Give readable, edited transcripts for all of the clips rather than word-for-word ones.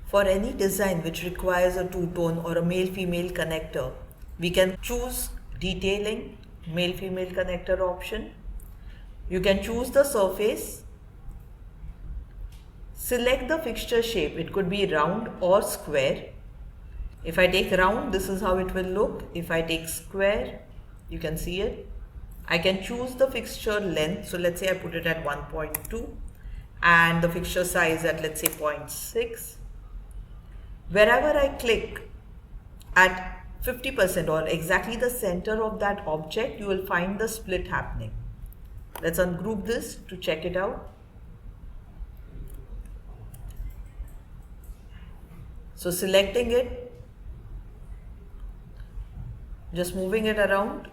For any design which requires a two-tone or a male-female connector, we can choose detailing, male-female connector option. You can choose the surface, select the fixture shape, it could be round or square. If I take round, this is how it will look. If I take square, you can see it. I can choose the fixture length. So let's say I put it at 1.2 and the fixture size at, let's say, 0.6. Wherever I click at 50% or exactly the center of that object, you will find the split happening. Let's ungroup this to check it out. So selecting it, just moving it around,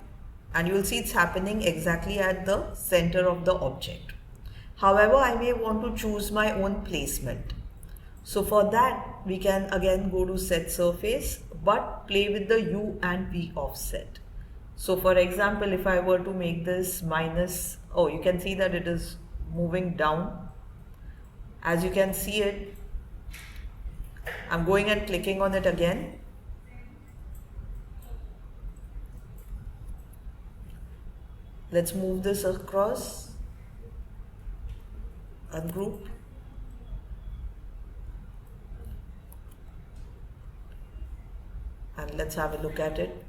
and you will see it's happening exactly at the center of the object. However, I may want to choose my own placement. So for that, we can again go to set surface, but play with the U and V offset. So for example, if I were to make this minus, oh, you can see that it is moving down. As you can see it, I'm going and clicking on it again. Let's move this across, ungroup. And let's have a look at it.